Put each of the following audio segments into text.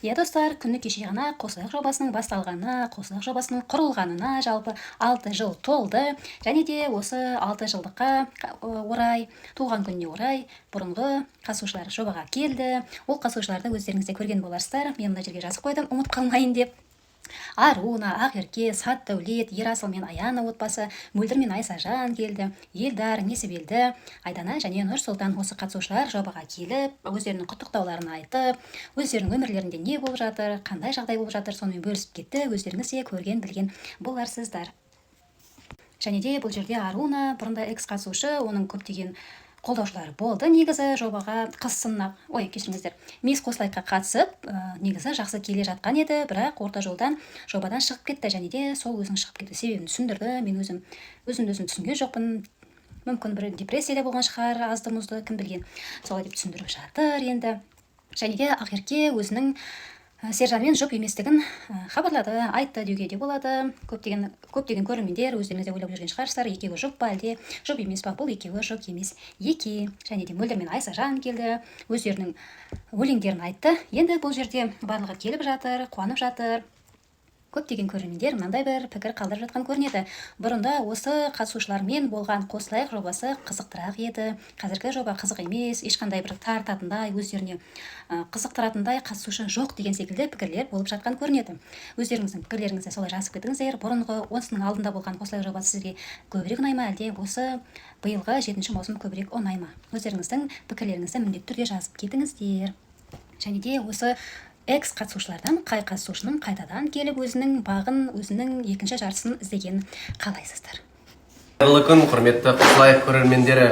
Иә достар, күні кеше ғана қосылайық жобасының басталғанына, қосылайық жобасының құрылғанына жалпы 6 жыл толды. Және де осы 6 жылдыққа орай, туған күніне орай, бұрынғы қатысушылар жобаға келді. Ол қатысушыларды өздеріңіз де көрген боларсыздар. Мен мына жерге жазып қойдым, ұмыт қалмайын деп. Аруна, Ақерке, Саттәулет, Ерасыл мен Аяна отбасы, Мөлдір мен Айсажан келді, Елдар, Несібелді, Айдана және Нұрсұлтан осы қатысушылар жобаға келіп, өздерінің құттықтауларын айтып, өздерінің өмірлерінде не болып жатыр, қандай жағдай болып жатыр, сонымен бөлісіп кетті. Өздеріңіз де көрген, білген боларсыздар. Және де бұл жерде Аруна, бұрында экс қатысушы, оның көптеген қолдаушылары болды. Негізі жобаға кешіріңіздер, мис қосылайыққа қатысып, негізі жақсы келе жатқан еді, бірақ орта жолдан жобадан шығып кетті. Және де сол өзінің шығып кетті себебін түсіндірді. Мен өзім түсінген жоқпын. Мүмкін бір депрессияда болған шығар, азды-мұзды, кім білген. Солай деп түсіндіріп жатыр енді. Және де Ақерке өзінің Сержанмен жұп еместігін хабарлады, айтты деуге де болады. Көптеген көрермендер өздеріңізде ойлап жүрген шығарсыздар, екеуі жұп па әлде жұп емес па? Бұл екеуі жұп емес еке. Және де Мөлдір мен Айсажан келді, өздерінің өлеңдерін айтты. Енді бұл жерде барлығы келіп жатыр, қуанып жатыр. Көптеген көрермендер мынандай бір пікір қалдырып жатқан көрінеді. Бұрында осы қатысушылармен болған қосылайық жобасы қызықтырақ еді. Қазіргі жоба қызық емес, ешқандай бір тартатындай, өздеріне қызықтыратындай қатысушы жоқ деген секілді пікірлер болып жатқан көрінеді. Өздеріңіздің пікірлеріңізді солай жазып кетіңіздер. Бұрынғы осының алдында болған қосылайық жобасы сізге көбірек ұнай ма, әлде осы биылғы 7 маусым көбірек ұнай ма? Өздеріңіздің пікірлеріңізді міндетті түрде жазып кетіңіздер. Және де осы экс қатысушылардан қай қатысушының қайтадан келіп өзінің бағын, өзінің екінші жартысын іздегенін қалайсыздар? Қайырлы күн, құрметті қосылайық көрермендері.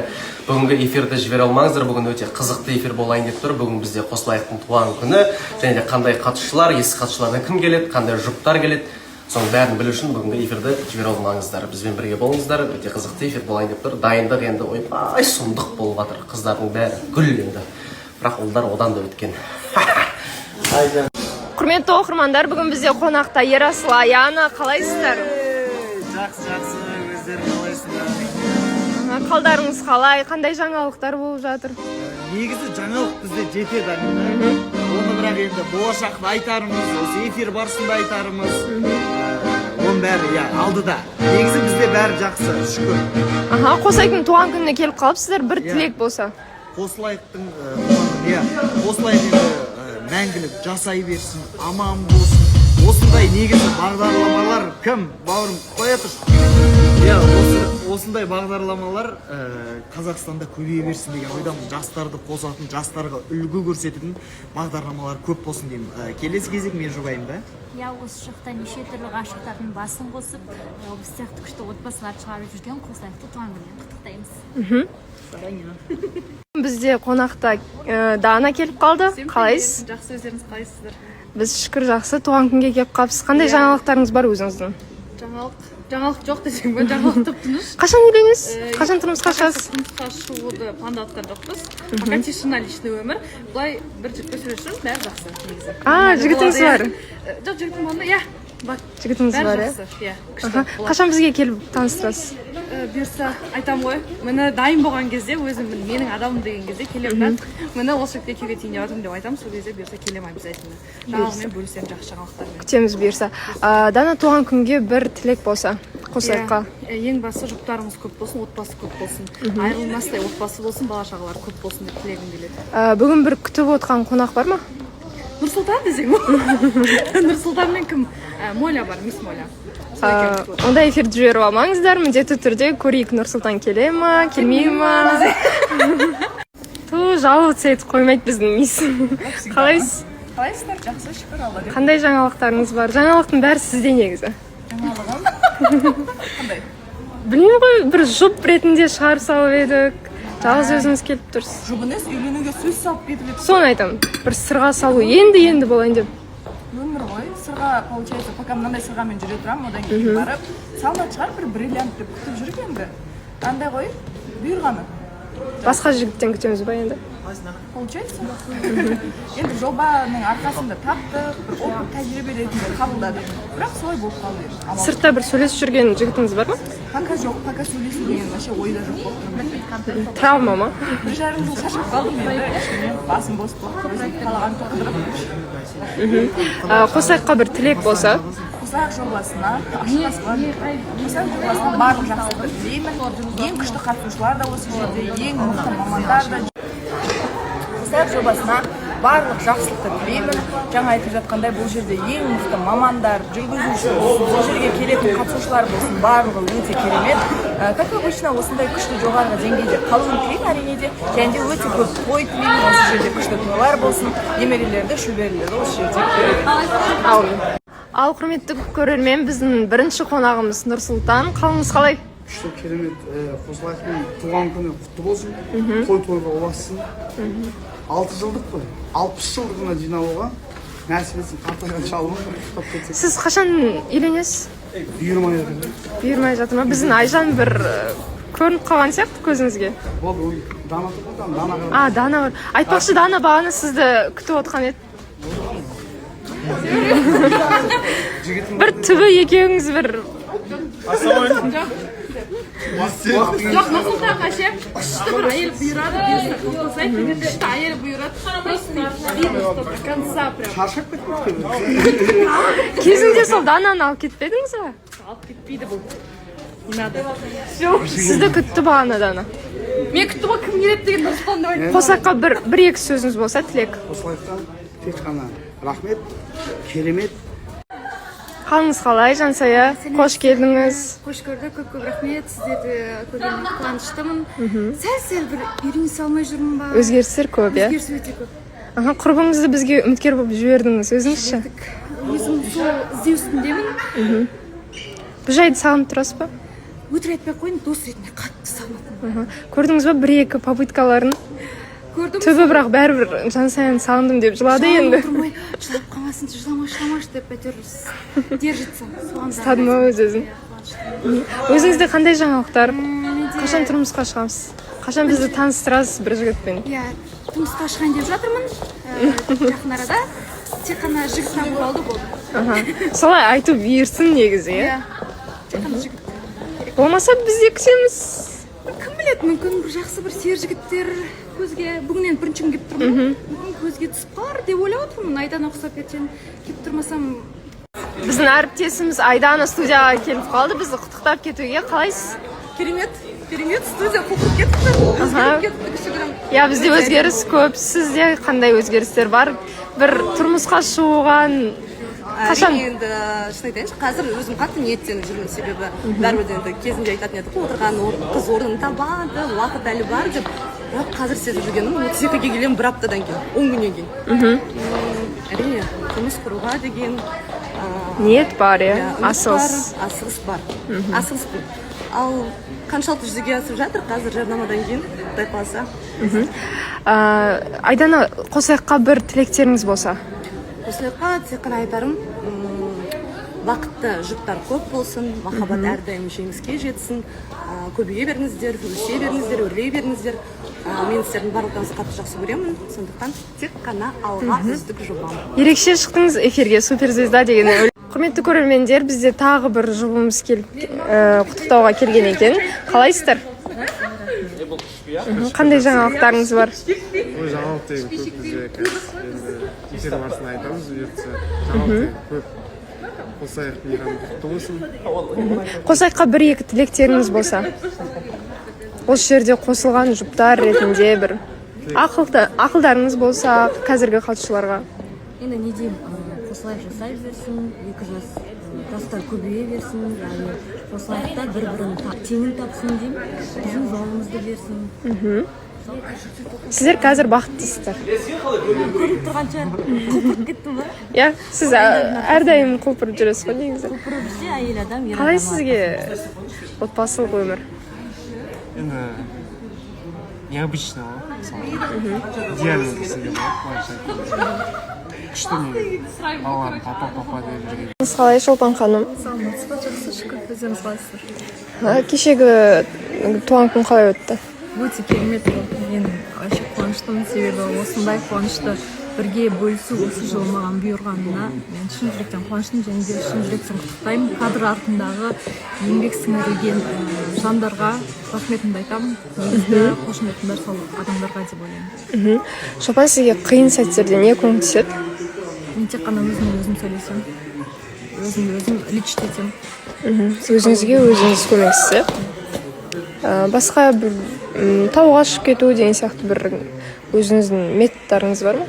Бүгінгі эфирді жібере алмаңыздар. Бүгін өте қызықты эфир болайын деп тұр. Бүгін бізде қосылайықтың туған күні. Және де қандай қатысушылар, ескі қатысушылардан кім келеді, қандай жұптар келеді. Соның бәрін білу үшін бүгінгі эфирді жібере алмаңыздар. Бізбен бірге болыңыздар. Өте қызықты эфир болайын деп тұр. Дайындық енді ойбай сұмдық болып жатыр. Қыздардың бәрі гүл енді. Бірақ ұлдар одан да өткен. Құрметті оқырмандар, бүгін бізде қонақта Ерасыл, Аяна, қалайсыздар? Жақсы, өздері қалайсыздар? Қалдарыңыз қалай, қандай жаңалықтар болып жатыр? Негізі жаңалық бізде жетеді. Оны бірақ енді болашақта айтарымыз, осы эфир барысында айтарымыз. Оның бәрі алдыда. Негізі бізде бәрі жақсы, шүкір. Қосылайықтың туған күніне келіп қалыпсыздар, бір тілек болса. Қосылайықтың қосылайық мәңгілік жасай берсін, аман болсын. Осындай негізі бағдарламалар кім? Бауырым, қоя тұр. Осындай бағдарламалар Қазақстанда көбейе берсін деген ойдамын. Жастарды қосатын, жастарға үлгі көрсететін бағдарламалар көп болсын деймін. Келесі кезек мен жұбайым да. Осы жақта неше түрлі ғашықтардың басын қосып, біз сияқты күшті отбасылар шығарып жүрген қосылайықты туған күнімен құттықтаймыз. Бізде қонақта Дана келіп қалды. Қалайсыз? Жақсы, өздеріңіз қалайсыздар? Біз шүкір жақсы, туған күнге келіп қалыпсыз. Қандай жаңалықтарыңыз бар өзіңіздің? Жаңалық жоқ десең бе, жаңалық тып-тыныш. Қашан үйленесіз? Қашан тұрмысқа шығасыз? Тұрмысқа шығуды пландаватқан жоқпыз. Пока тишина, личный өмір. Бұлай бір жігітпен сөйлесіп, бәрі жақсы негізі. Жігітіңіз бар? Жоқ, жігітім болмады, бар. Жігітіңіз бар, Қашан бізге келіп таныстырасыз? Бұйырса айтам ғой, мені дайын болған кезде, өзім менің адамым деген кезде келемін. Мені осы жерге күйге тиін жатырмын деп айтамын, сол кезде бұйырса келем обязательно. Жаңалығымен бөлісемін жақсы жаңалықтармен. Күтеміз бұйырса. Дана, туған күнге бір тілек болса, қосылайыққа. Ең басы жұптарыңыз көп болсын, отбасы көп болсын. Айырылмастай отбасы болсын, бала-шағалар көп болсын деп тілегім келеді. Бүгін бір күтіп отқан қонақ бар ма? Нұрсұлтан десең ба? Нұрсұлтанмен кім? Моля бар, мисс Моля. Онда эфирді жіберіп алмаңыздар, міндетті түрде көрейік, Нұрсұлтан келе ма, келмей ма? Жалғыз етіп қоймайды біздің мисс. Қалайсыз? Қалайсыздар? Жақсы, шүкір Аллаға. Қандай жаңалықтарыңыз бар? Жаңалықтың бәрі сізде негізі. Жаңалығым? Қандай? Білмеймін ғой, бір жұп ретінде шығарып салып едік. Жалғыз өзіңіз келіп тұрсыз. Жұбыңыз үйленуге сөз салып кетіп еді. Соны айтамын, бір сырға салу, енді болайын деп. Өмір ғой, сырға, получается, пока мынандай сырғамен жүре тұрамын, одан кейін барып, салынат шығар бір бриллиант деп күтіп жүргенді. Андай ғой, бұйырғаны. Басқа жігіттен күтеміз ба енді? Получается. Енді жобаның арқасында таптық, бір опыт тәжірибе ретінде қабылдадық. Бірақ солай болып қалды. Сыртта бір сөйлесіп жүрген жігітіңіз бар ма? Пока жоқ, пока сөйлесу деген вообще ойда жоқ болып. Травма ма? 1,5 жыл шашып қалдым енді. Басым бос болып, өзім қалаған тоқтырып. қосайыққа бір тілек болса. Қосаяқ жобасына барлық жақсылықты тілеймін. Ең күшті қатысушылар да осы жерде, ең мықты мамандар да. Қосаяқ жобасына барлық жақсылықты тілеймін. Жаңа айтып жатқандай бұл жерде ең мықты мамандар, жүргізуші болсын, бұл жерге келетін қатысушылар болсын, барлығы өте керемет. Как обычно, осындай күшті жоғарғы деңгейде қалуын тілеймін әрине де. Және де өте көп той тілеймін, осы жерде күшті тойлар болсын, немерелерді, шөберелерді осы жерде көремін. Ал құрметті көрермен, біздің бірінші қонағымыз Нұрсұлтан. Қалыңыз қалай? Күшті керемет. Қосылайықтың туған күні құтты болсын, той-тойға ұлассын. 6 жылдық қой, 60 жылдығына жиналуға нәсіп етсін, қартайған шалымын құттықтап кетсек. Сіз қашан үйленесіз? Бұйырмай жатыр. Бұйырмай жатыр ма? Біздің Айжан бір көрініп қалған сияқты көзіңізге. Болды, ой, Дана тұрған, Дана қырып. Дана бар. Айтпақшы, Дана бағана сізді күтіп отқан еді. Бір түбі екеуіңіз бір... Жоқ, Нұрсұлтанға ше, күшті бір әйел бұйырады, күшті әйел бұйырады. Шаршап кетті. Кезінде сол Дананы алып кетпедіңіз ба? Алып кетпейді бұл. Сізді күтті бағана Дана. Мен күтті ба, кім келеді деген Нұрсұлтан деп айтты. Қосаққа бір-екі сөзіңіз болса, тілек. Қосылайықтан тек қана рахмет, керемет. Қалыңыз қалай, Жансая? Қош келдіңіз. Қош көрдік, көп рахмет. Сіздерді көргеніме қуаныштымын. Сәл бір үйрене салмай жүрмін ба? Өзгерістер көп, иә? Өзгеріс өте көп. Құрбыңызды бізге үміткер болып жібердіңіз, өзіңізші? Өзім сол іздеу үстіндемін. Бұл жайды сағынып тұрасыз ба? Өтірік айтпай қойын, дос ретінде қатты сағынатынмын. Көрдіңіз ба бір-екі попыткаларын? Көрдім. Түбі бірақ бәрібір Жансаяны сағындым деп жылады енді. Отырмай, жылап қалмасыншы, жыламаш деп әйтеуір держится. Ұстадым ма өз-өзін? Өзіңізде қандай жаңалықтар? Қашан тұрмысқа шығамыз? Қашан бізді таныстырасыз бір жігітпен? Иә, тұрмысқа шығайын деп жатырмын. Жақын арада тек қана жігіт табылып алды болды. Солай айту бұйырсын негізі, иә? Тек қана жігіт. Болмаса біз де күтеміз. Кім біледі, мүмкін бір жақсы бір сер жігіттер көзге, бүгінен бірінші күн келіп тұрмын. Мүмкін көзге түсіп қалар деп ойлап отырмын. Айдана ұқсап ертең келіп тұрмасам. Біздің әріптесіміз Айдана студияға келіп қалды, бізді құттықтап кетуге қалайсыз? Керемет, студия қоқырып кетті. Өзгеріп кетті, кішігірім. Иә, бізде өзгеріс көп. Сізде қандай өзгерістер бар? Бір тұрмысқа шығуған қашан? Енді шын айтайыншы, қазір өзім қатты ниеттеніп жүрмін, себебі бәрібір енді кезінде айтатын едік, отырған қыз орнын табады, уақыт әлі бар деп. Бірақ қазір сезіп жүргенім 32-ге келемін бір аптадан кейін, 10 күннен кейін. Әрине, тұрмыс құруға деген ниет бар, иә? асығыс бар. Асығыс бұл. Ал қаншалықты жүзеге асып жатыр қазір жарнамадан кейін, құдай қаласа. Айдана, қосаяққа бір тілектеріңіз болса? Қосаяққа тек қана айтарым, бақытты жұптар көп болсын, махаббат әрдайым жеңіске жетсін, көбейе беріңіздер, өсе беріңіздер, өрлей беріңіздер. Мен сіздердің барлықтарыңызды қатты жақсы көремін, сондықтан тек қана алға үздік жобам. Ерекше шықтыңыз эфирге, суперзвезда деген. Құрметті көрермендер, бізде тағы бір жұбымыз келіп құттықтауға келген екен. Қалайсыздар? Қандай жаңалықтарыңыз бар? Ой, жаңалық деген көп бізде эфир барысында айтамыз, бұйыртса жаңалық көп. Қосаяқ мейрамы құтты болсын. Қосаяққа бір-екі тілектеріңіз болса? Осы жерде қосылған жұптар ретінде бір ақылдарыңыз болса қазіргі қатысушыларға? Енді не деймін, қосылайық жасай берсін, жастар көбейе берсін, қосылайықта бір-бірін теңін тапсын деймін, біздің жолымызды берсін. Сіздер қазір бақыттысыздар. Көріп тұрғанша құлпырып кеттім ба? Иә, сіз әрдайым құлпырып жүресіз ғой негізі. Құлпырып жүрсе әйел адам, ер адам. Қалай сізге отбасылық өмір? Енді необычно ғой, идеально десеге болады, күшті негізі. Балаларым папа деп жүрген. Сіз қалай, Шолпан ханым? Саламатсыз ба, жақсы, шүкір, өздеріңіз қалайсыздар? Кешегі туған күн қалай өтті? Өте керемет болды. Мен вообще қуаныштымын, себебі осындай қуанышты бірге бөлісу осы жылы маған бұйырғанына мен шын жүректен қуаныштымын және де шын жүректен құттықтаймын. Кадр артындағы еңбек сіңірілген жандарға рахметімді айтамын. Негізгі қошеметім бар сол адамдарға деп ойлаймын. Шолпан, сізге қиын сәттерде не көмектеседі? мен тек қана өзіммен өзім сөйлесемін, өзімді өзім личтетемін. Өзіңізге өзіңіз көмексіз, басқа бір тауға шығып кету деген сияқты бір өзіңіздің методтарыңыз бар ма?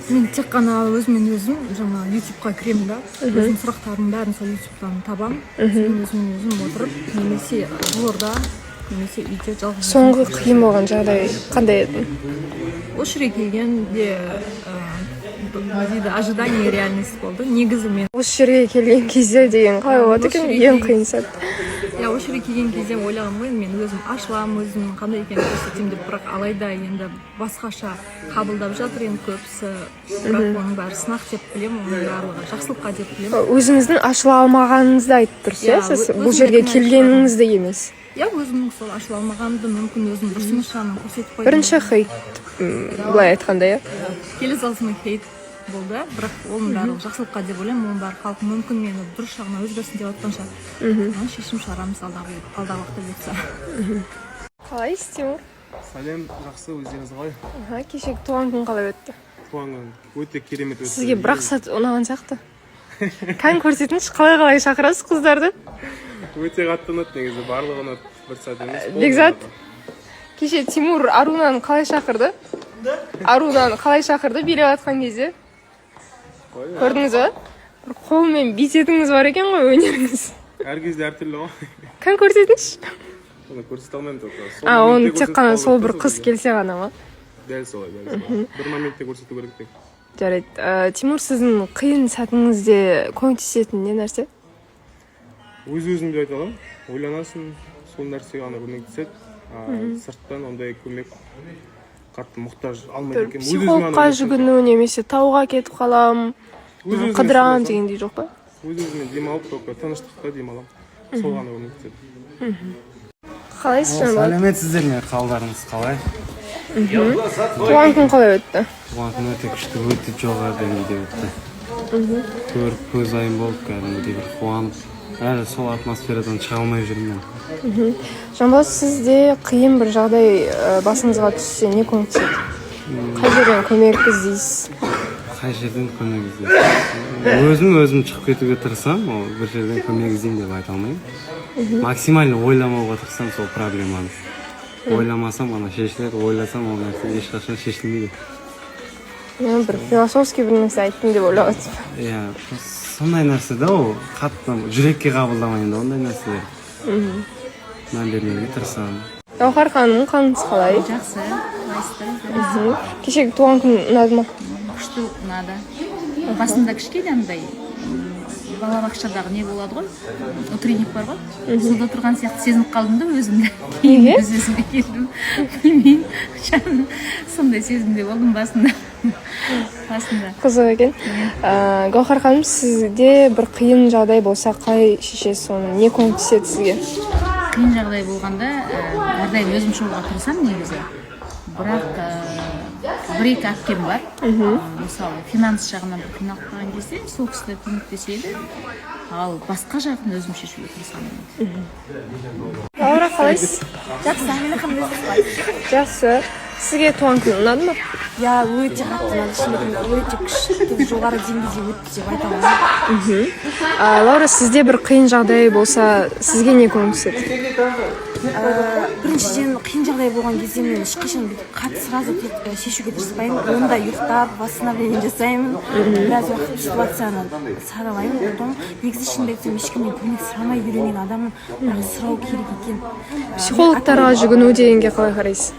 Мен тек қана өзіммен өзім жаңа ютубқа кіремін да, өзім сұрақтардың бәрін сол ютубтан табамын. Мен өзіммен өзім отырып, немесе блогда, немесе үйде жалғыз. Соңғы қиын болған жағдай қандай еді? Осы жерге келгенде ожидание реальность болды. Негізі мен Осы жерге келген кезде деген қалай болады екен, ең қиын сәт? осы жерге келген кезде ойлағанмын ғой, мен өзім ашыламын, өзім қандай екенін көрсетемін деп, бірақ алайда енді басқаша қабылдап жатыр енді көбісі. Бірақ оның бәрі сынақ деп білемін, оның барлығы жақсылыққа деп білемін. Өзіңіздің ашыла алмағаныңызды айтып тұрсыз, сіз бұл жерге келгеніңізді емес. Өзімнің сол ашыла алмағанымды мүмкін өзім дұрыс емес жағынан көрсетіп қойдым. Бірінші хейт, былай айтқанда, келе салысымен хейт болды, бірақ оның барлығы жақсылыққа деп ойлаймын, оның бәрі халық мүмкін мені дұрыс жағына өзгерсін деп жатқан шығар. Шешім шығарамыз алдағы уақытта бұйырса. Қалайсыз, Тимур? Сәлем, жақсы, өздеріңіз қалай? Кешегі туған күн қалай өтті? Туған күн өте керемет өтті. Сізге бір-ақ сәт ұнаған сияқты. Кән көрсетіңізші, қалай шақырасыз қыздарды? Өте қатты ұнады негізі, барлығы ұнады, бір сәт емес. Бекзат, кеше Тимур Арунаны қалай шақырды? Арунаны қалай шақырды билеп жатқан кезде? Көрдіңіз ба? Бір қолмен битетіңіз бар екен ғой, өнеріңіз. Әр кезде әртүрлі ғой. Кән көрсетіңізші? Оны көрсете алмаймын только. Оны тек қана сол бір қыз келсе ғана ма? Дәл солай. Бір моментте көрсету керек тек. Жарайды. Тимур, сіздің қиын сәтіңізде көмектесетін не нәрсе? Өз-өзімді айта аламын. Ойланасың, сол нәрсе ғана көмектеседі. Сырттан ондай көмек қатты мұқтаж алмайды екен. Психологқа жүгіну немесе тауға кетіп қалам, қыдырам дегендей жоқ па? Өз-өзімен демалып, только тыныштықта демаламын. Сол ғана көмектеседі. Қалайсыз, Жанбол? Сәлеметсіздер ме, қалдарыңыз қалай? Туған күн қалай өтті? Туған күн өте күшті, өте жоғары деңгейде өтті. Көріп көз айым болып, кәдімгідей бір қуанып, әлі сол атмосферадан шыға алмай жүрмін. Жанбол, сізде қиын бір жағдай басыңызға түссе не көмектеседі? Қай жерден көмек іздейсіз? Қай жерден көмек іздейсіз? Өзім шығып кетуге тырысамын, ол бір жерден көмек іздеймін деп айта алмаймын. Максимально ойламауға тырысамын сол проблеманы. Ойламасам ғана шешіледі, ойласам ол нәрсе ешқашан шешілмейді. Бір философский бір нәрсе айттым деп ойлап отырсыз. Сондай нәрсе да ол, қатты жүрекке қабылдамайын да ондай нәрселер. Мән бермеуге тырысамын. Гаухар ханым, қалыңыз қалай? Жақсы, қалайсыздар? Кешегі туған күн ұнады ма? Күшті ұнады. Басында кішкене андай балабақшадағы не болады ғой, утренник бар ғой, сонда тұрған сияқты сезініп қалдым да өзімді. Неге? Өз-өзіме келдім. Білмеймін, сондай сезімде болдым басында. Қызық екен. Гаухар ханым, сізде бір қиын жағдай болса қалай шешесіз соны? Не көмектеседі сізге? Қиын жағдай болғанда әрдайым өзім шығуға тырысамын негізі. Бірақ бір-екі әпкем бар. Мысалы, финанс жағынан бір қиналып қалған кезде сол кісілер көмектеседі. Ал басқа жағын өзім шешуге тырысамын. Лаура, қалайсыз? Жақсы. Сізге туған күн ұнады ма? Өте қатты ұнады, өте күшті, жоғары деңгейде өтті деп айта аламын. Лаура, сізде бір қиын жағдай болса, сізге не көмектеседі? Біріншіден, қиын жағдай болған кезде мен ешқашан қатты сразу шешуге тырыспаймын. Онда ұйықтап, восстановление жасаймын. Біраз уақыт ситуацияны саралаймын. Потом негізі шынымды айтсам, ешкімнен көмек сұрамай үйренген адамның сұрау керек екен. Психологтарға жүгіну дегенге қалай қарайсыз?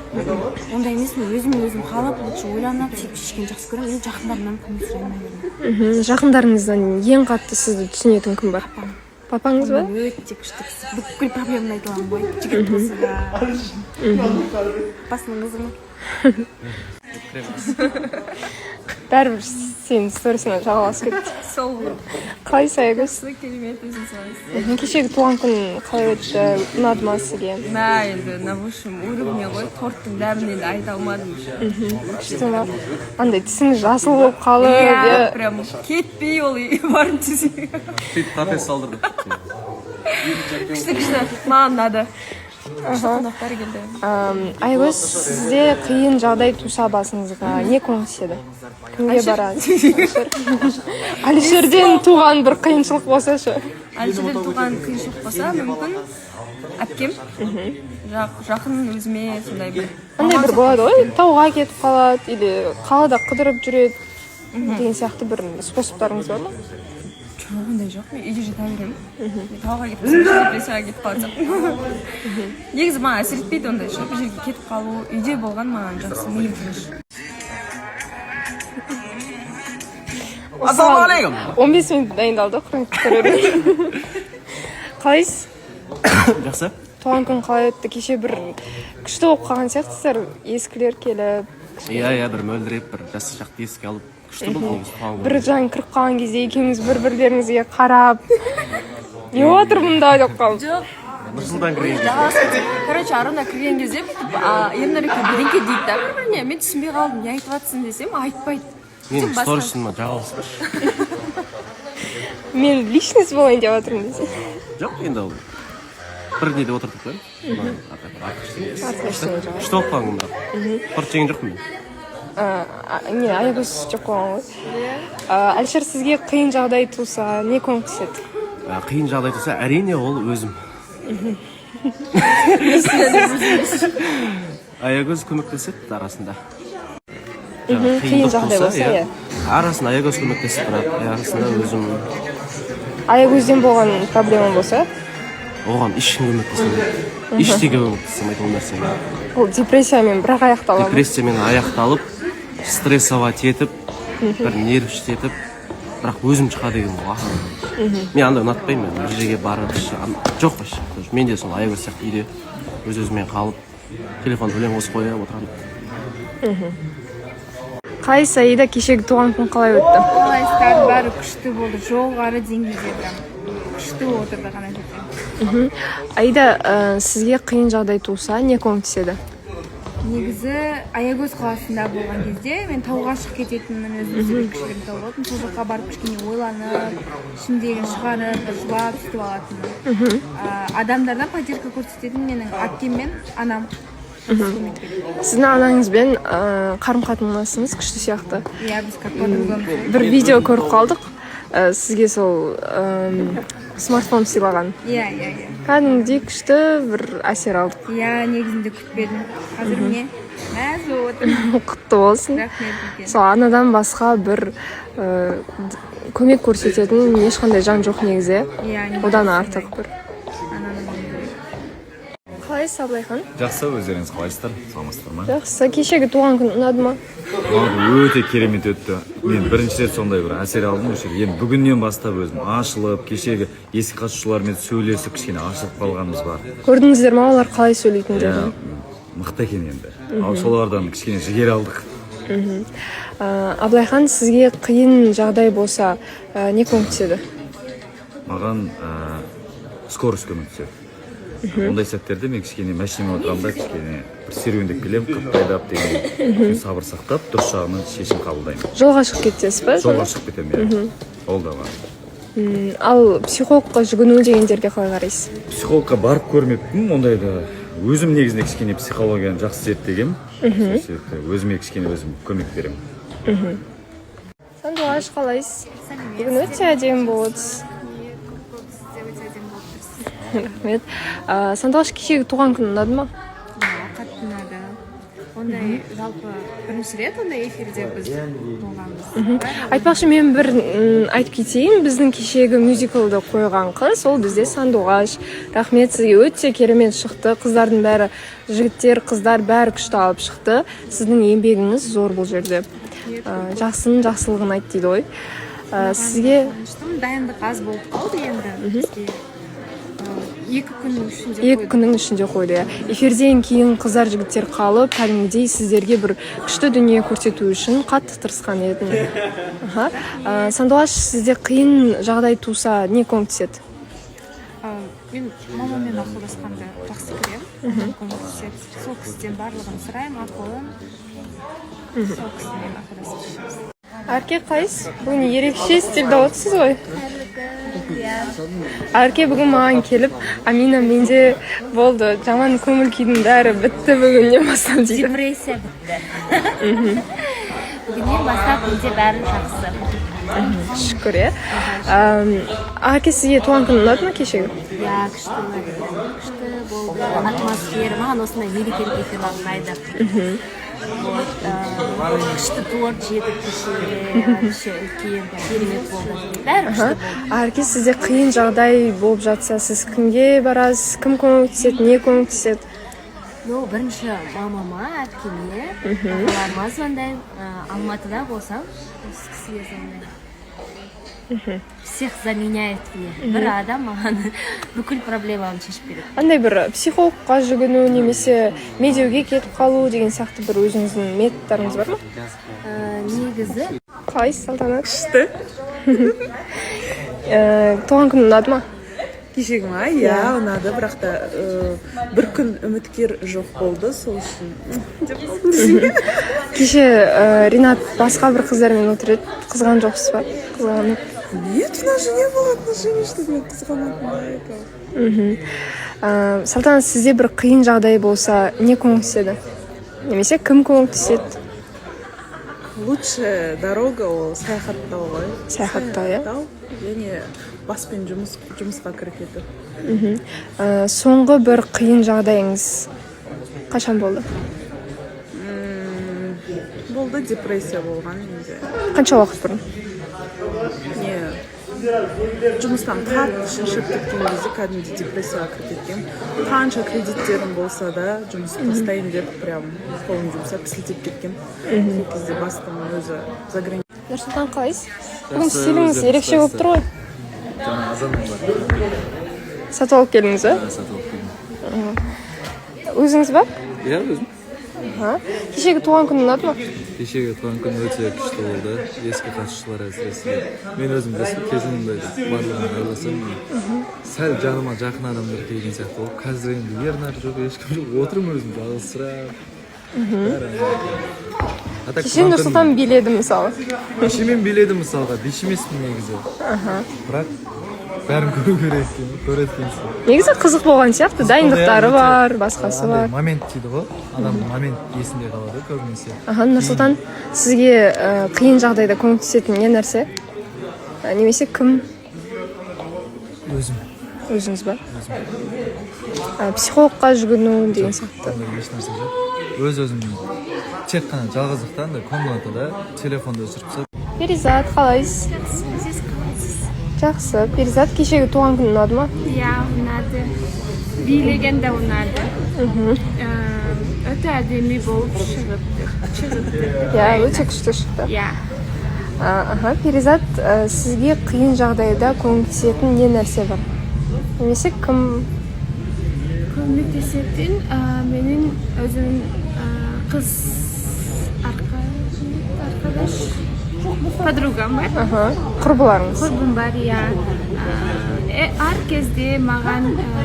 Ондай емес, мен өзім қалап, лучше ойланып, сөйтіп шешкен жақсы көремін. Мен жақындарымнан көмек сұраймын. Жақындарыңыздан ең қатты сізді түсінетін кім бар? Папаңыз ба? Өте күшті кісі. Бүкіл проблеманы айта аламын ғой. Жігіт болса да. Басының қызы ма? Бәрібір сенің сторисіңнен жағаласып кетті. Сол Қалайсыз, Аягөз? керемет өзің солайсыз. Кешегі туған күн қалай өтті? Ұнады ма сізге? Енді на высшем уровне ғой, торттың бәрін енді айта алмадым. Күшті ма? Андай тісіңіз жасыл болып қалып, Прям кетпей ол барын тізге. Сөйтіп протез салдырды. Күшті, маған ұнады. қонақтар келді. Айгөз, сізде қиын жағдай туса басыңызға не көмектеседі? Кімге барасыз? Алишерден туған бір қиыншылық болса ше. Алишерден туған қиыншылық болса, мүмкін әпкем. Жақын өзіме сондай бір. Андай бір болады ғой, тауға кетіп қалады, или қалада қыдырып жүреді деген сияқты бір способтарыңыз бар ма? Ондай жоқ, мен үйде жата беремін. Тауға кетіп депрессияға кетіп қалсам. Негізі маған әсер етпейді ондай ше, бір жерге кетіп қалу, үйде болған маған жақсы, миым тыныш. Ассалаумағалейкум. 15 минут дайындалды, көрермен. Қалайсыз? Жақсы. Туған күн қалай өтті? Кеше бір күшті болып қалған сияқтысыздар, ескілер келіп. Иә, бір мөлдіреп, бір жас шақты еске алып, күшті болды негізі туған күн. Бір жан кіріп қалған кезде екеуіңіз бір-бірлеріңізге қарап, не отыр мұнда деп қалып. Жоқ. Бір жылдан кірген. Короче, Аруна кірген кезде ернарекке бірдеңке дейді да бір-біріне. Мен түсінбей қалдым, не айтып жатсың десем, айтпайды. Мен сторисыма жағалысып. Мен личность болайын деп отырмын десе. Жоқ, енді ол бір неде отырдық қой. Күшті болып қалған күн бірақ. Құрт жеген жоқпын мен. Не, Айгөз жоқ болған ғой. Алишер, сізге қиын жағдай туса не көмектеседі? Қиын жағдай туса, әрине ол өзім. Аягөз көмектеседі арасында. Қиын жағдай болса, иә. Арасында Аягөз көмектеседі, бірақ арасында өзім. Аягөзден болған проблема болса? Оған ешкім көмектесемейді. Ештеңе көмектесемейді ол нәрсеге. Ол депрессиямен бірақ аяқталады. Депрессиямен аяқталып, стрессовать етіп, бір нервштетіп, бірақ өзім шыға деген ғой. Мен андай ұнатпаймын, бір жерге барып, жоқ вообще. Мен де сол Аягөз сияқты үйде өз-өзімен қалып, телефон өлең қосып қойып отырамын. Қалай Саида, кешегі туған күн қалай өтті? Қалайсыздар, бәрі күшті болды, жоғары деңгейде прям күшті отырды ғана жерде. Аида, сізге қиын жағдай туса не көмектеседі? Негізі Аягөз қаласында болған кезде мен тауға шығып кететінмін, өзімізде бір кішігірім тау болатын. Сол жаққа барып кішкене ойланып, ішімдегіні шығарып, бір жылап сөйтіп алатынмын. Адамдардан поддержка көрсететін менің әпкем мен анам. Сіздің анаңызбен қарым-қатынасыңыз күшті сияқты. Иә, біз как по-другому. Бір видео көріп қалдық. Сізге сол смартфон сыйлаған. Иә. Кәдімгідей күшті бір әсер алдық. Иә, негізінде күтпедім. Қазір міне мәз болып отырмын. Құтты болсын. Рахмет. Сол анадан басқа бір көмек көрсететін ешқандай жан жоқ негізі. Одан артық бір. Қалайсыз, Абылайхан? Жақсы, өздеріңіз қалайсыздар? Саламатсыздар ма? Жақсы. Кешегі туған күн ұнады ма? Өте керемет өтті. Мен бірінші рет сондай бір әсер алдым. Енді бүгіннен бастап өзім ашылып, кешегі есік қатысушылармен сөйлесіп, кішкене ашылып қалғанымыз бар. Көрдіңіздер ма, олар қалай сөйлейтіндерін? Мықты екен енді. Ал солардан кішкене жігер алдық. Абылайхан, сізге қиын жағдай болса не көмектеседі? Маған скорость көмектеседі. Ондай сәттерде мен кішкене машинамен отырғанда кішкене бір серуендеп келемін, қаптайдап деген сабыр сақтап, дұрыс жағынан шешім қабылдаймын. Жолға шығып кетесіз ба? Жолға шығып кетемін, иә. Ол да бар. Ал психологқа жүгіну дегендерге қалай қарайсыз? Психологқа барып көрмеппін, ондайда өзім негізінде кішкене психологияны жақсы зерттегенмін. Өзіме кішкене өзім көмек беремін. Сандуғаш, қалайсыз? Бүгін өте әдемі болдыңыз. Рахмет. Сандуғаш, кешегі туған күн ұнады ма? Қатты ұнады. Ондай жалпы бірінші рет ондай эфирде біз болғанбыз. Айтпақшы, мен бір айтып кетейін, біздің кешегі мюзиклды қойған қыз, ол бізде Сандуғаш. Рахмет, сізге өте керемет шықты. Қыздардың бәрі, жігіттер, қыздар бәрі күшті алып шықты. Сіздің еңбегіңіз зор бұл жерде. Жақсының жақсылығын айт дейді ғой. Сізге дайындық аз болып қалды енді. Екі күннің ішінде қойды. Эфирден кейін қыздар жігіттер қалып, кәдімгідей сіздерге бір күшті дүние көрсету үшін қатты тырысқан едім. Сандуғаш, сізде қиын жағдай туса не көмектеседі? Мен мамамен ақылдасқанды жақсы көремін. Көмектеседі. Сол кісіден барлығын сұраймын, ақылын. Сол кісімен ақылдасып. Әрке, қайсыз? Бүгін ерекше стильде отырсыз ғой? Иә, Арке бүгін маған келіп, Амина менде болды, жаман көңіл күйдің бәрі бітті бүгіннен бастап дейді. Депрессия бітті. Бүгіннен бастап менде бәрі жақсы. Шүкір, иә. Арке сізге туған күн ұнады ма кешегі? Иә, күшті болды. Атмосфера, маған осындай мерекелік эфирлар ұнайды. Күшті торт жедік кеше, үлкен, керемет болды. Бәрі күшті болды. Арке сізде қиын жағдай болып жатса, сіз кімге барасыз, кім көмектеседі, не көмектеседі? Бірінші мамама, әпкеме, ағаларыма звондаймын. Алматыда болсам, осы кісіге звондаймын. Всех заменяет мне. Бір адам маған бүкіл проблемамды шешіп береді. Андай бір психологқа жүгіну немесе медеуге кетіп қалу деген сияқты бір өзіңіздің методтарыңыз бар ма? Негізі қалай, Салтанат? Күшті. Туған күн ұнады ма? Кешегі ма? Иә, ұнады, бірақ та бір күн үміткер жоқ болды, сол үшін. Кеше Ринат басқа бір қыздармен отырады, қызған жоқсыз ба? Қызғанып. Нет, у нас же не было отношений, чтобы я қызғанатын этого. Салтанат, сізде бір қиын жағдай болса, не көмектеседі? Немесе кім көмектеседі? Лучшая дорога ол саяхаттау ғой. Саяхаттау, иә? Және баспен жұмысқа кіріп кету. Соңғы бір қиын жағдайыңыз қашан болды? Болды, депрессия болған менде. Қанша уақыт бұрын? Жұмыстан қатты шаршап кеткен кезде кәдімгідей депрессияға кіріп кеткем. Қанша кредиттерім болса да жұмысты тастайын деп прям қолым жұмсап сілтеп кеткем. Сол кезде бастым өзі заграни. Нұрсұлтан, қалайсыз? Бүгін стиліңіз ерекше болып тұр ғой? Жаңа азаным бар. Сатып алып келдіңіз, ба? Сатып алып келдім. Өзіңіз ба? Иә, өзім. Кешегі туған күн ұнады ма? Кешегі туған күн өте күшті болды. Ескі қатысушылар әсіресе. Мен өзім кезінде барлығын ойласам, сәл жаныма жақын адамдар келген сияқты болып, қазір енді ернар жоқ, ешкім жоқ. Отырмын өзім жалғызсырап. Кеше Нұрсұлтан биледі мысалы. Кеше мен биледім мысалға, биші емеспін негізі. Бірақ бәрін көретінсің. Негізі қызық болған сияқты, дайындықтары бар, басқасы бар. Момент дейді ғой, адамның момент есінде қалады көбінесе. Нұрсұлтан, сізге қиын жағдайда көмектесетін не нәрсе? Немесе кім? Өзім. Өзіңіз ба? Психологқа жүгіну деген сияқты. Еш нәрсе жоқ. Өз-өзімнің тек қана жалғыздықтан да комнатада телефонда өшіріп. Перизат, қалайсыз? Жақсы. Перизат, кешегі туған күн ұнады ма? Иә, ұнады. Билеген де ұнады. Өте әдемі болып шығыпты. Иә, өте күшті шықты. Иә. Перизат, сізге қиын жағдайда көмектесетін не нәрсе бар? Немесе кім? Көмектесетін менің өзім қыз arkadaş подругам бар. Құрбыларыңыз? Құрбым бар, иә. Әр кезде маған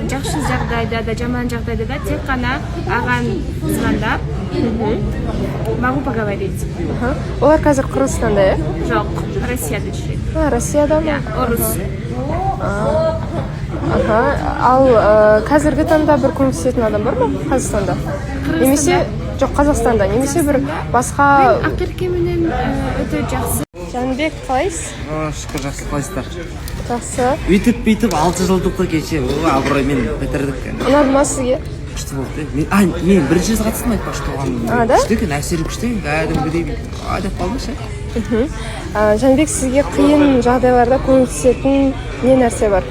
жақсы жағдайда да, жаман жағдайда да тек қана аған звондап, могу поговорить. Олар қазір Қырғызстанда, иә? Жоқ, Россияда жүреді. Россияда ма? Иә, орыс. Ал қазіргі таңда бір көмектесетін адам бар ма Қазақстанда? Немесе жоқ, Қазақстанда, немесе бір басқа... Мен ақеркеменен өте жақсы. Жанбек, қалайсыз? Шүкір, жақсы, қалайсыздар? Жақсы. Үйтіп 6 жылдықты кеше абыроймен бітірдік. Ұнады ма сізге? Күшті болды. Мен бірінші рет қатыстым, айтпақшы туғаным. Күшті екен, әсері күшті екен, кәдімгідей айдап қалдым ше. Жанбек, сізге қиын жағдайларда көмектесетін не нәрсе бар?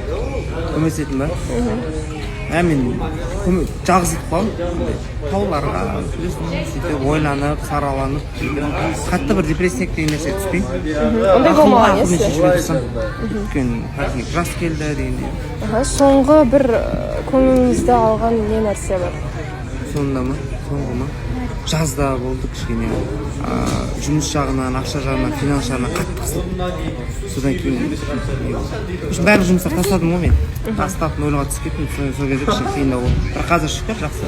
Көмектесетін ба? Мен жалғыздық қалдым. Тауларға сөйтіп ойланып, сараланып, қатты бір депрессия деген нәрсе түспеймін. Ондай болмаған, есі? Өйткені жас келді дегенде. Соңғы бір көңіліңізді алған не нәрсе бар? Соңғы ма? Жазда болды кішкене. Жұмыс жағынан, ақша жағынан, финанс жағынан қатты қысылып. Содан кейін бәрі жұмыстар тастадым ғой мен. Тастап ойлыға түсіп кеттім, сол кезде кішкене қиындау болды. Бірақ қазір шүкір жақсы.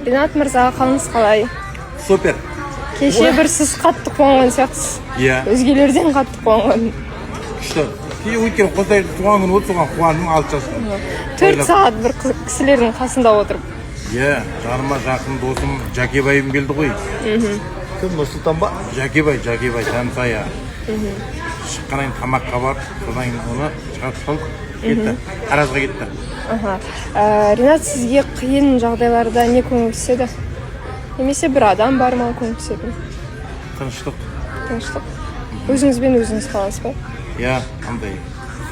Ринат мырза, қалыңыз қалай? Супер. Кеше бір сіз қатты қуанған сияқтысыз. Иә. Өзгелерден қатты қуанған. Күшті. өйткені қосайдың туған күні өтті, соған қуандым 6 жасында. 4 сағат бір кісілердің қасында отырып. Иә, жаныма жақын досым Жакебайым келді ғой. Кім, Нұрсұлтан ба? Жакебай, Жансая. Шыққанайын тамаққа барып, содан кейін оны шығарып салып кетті. Таразға кетті. Ринат, сізге қиын жағдайларда не көмектеседі? Немесе бір адам бар ма көмектесетін? Тыныштық. Тыныштық. Өзіңізбен өзіңіз қаласыз ба? Иә, қандай.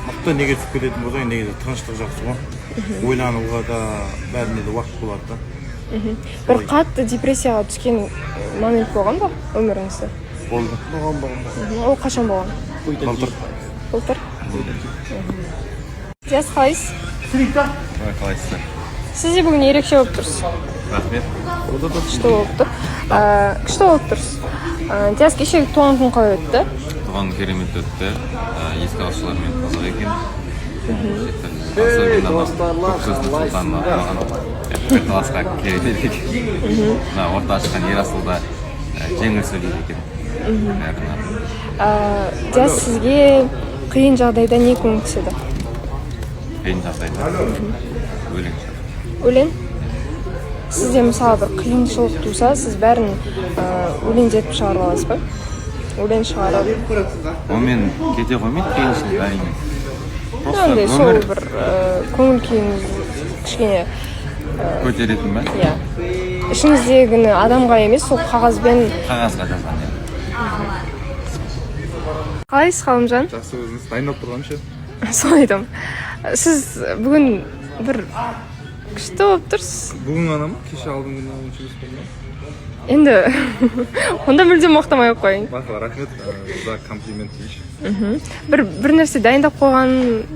Мықты неге түсіп кететін болса, негізі тыныштық жақсы ғой. Ойлануға да бәріне де уақыт болады да. Бір қатты депрессияға түскен момент болған ба өміріңізде? Болды. Ол қашан болған? Былтыр. Диас, қалайсыз? Қалайсыздар? Сіз де бүгін ерекше болып тұрсыз. Рахмет. Күшті болып тұр. Күшті болып тұрсыз. Диас, кешегі туған күн қалай өтті? Туған керемет өтті. Еске алушылармен қызық екен. Особенно көк сөздің сұлтанына арналған пікірталасқа келеді екен. Орта ашқан Ерасыл да жеңіл сөйлейді екен. Диас, сізге қиын жағдайда не көмектеседі? Қиын жағдайда өлең. Өлең? Сізде мысалы бір қиыншылық туса, сіз бәрін өлеңдетіп шығарып аласыз ба? Өлең шығарып. Онымен кете қоймайды қиыншылық әрине. Ондай сол бір көңіл күйіңіз кішкене көтеретін ба? Иә. Ішіңіздегіні адамға емес, сол қағазбен. Қағазға жазған, иә. Қалайсыз, Ғалымжан? Жақсы, өзіңіз дайындап тұрған ше? Сол айтам. Сіз бүгін бір күшті болып тұрсыз. Бүгін ғана ма? Кеше алдың күні онша емес болды ма? Енді онда мүлдем мақтамай ақ қояйын. Бақыла, рахмет за комплимент дейінші. Бір нәрсе дайындап қойған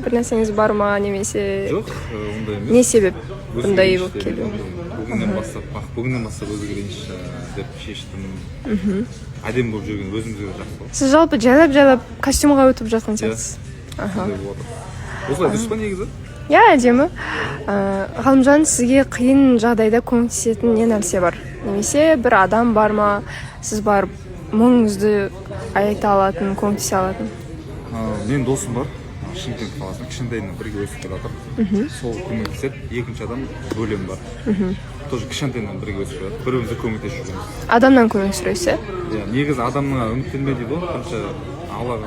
бір нәрсеңіз бар ма, немесе? Жоқ, ондай емес. Не себеп бұндай болып келді? Бүгіннен бастап өзгерейінші деп шештім. Әдем болып жүрген өзімізге жақсы болды. Сіз жалпы жайлап костюмға өтіп жатқан сияқтысыз. Осылай дұрыс па негізі? Иә, әдемі. Ғалымжан, сізге қиын жағдайда көмектесетін не нәрсе бар? Немесе бір адам бар ма, сіз барып мұңыңызды айта алатын, көмектесе алатын? Менің досым бар, Шымкент қаласында кішкентайынан бірге өсіп келе жатыр. Сол көмектеседі. Екінші адам бөлем бар. Тоже кішкентайынан бірге өсіп келе жатыр. Бірімізді көмектесіп жүрміз. Адамнан көмек сұрайсыз, иә? Негізі адамға үміттенме дейді ғой, бірінші Аллаға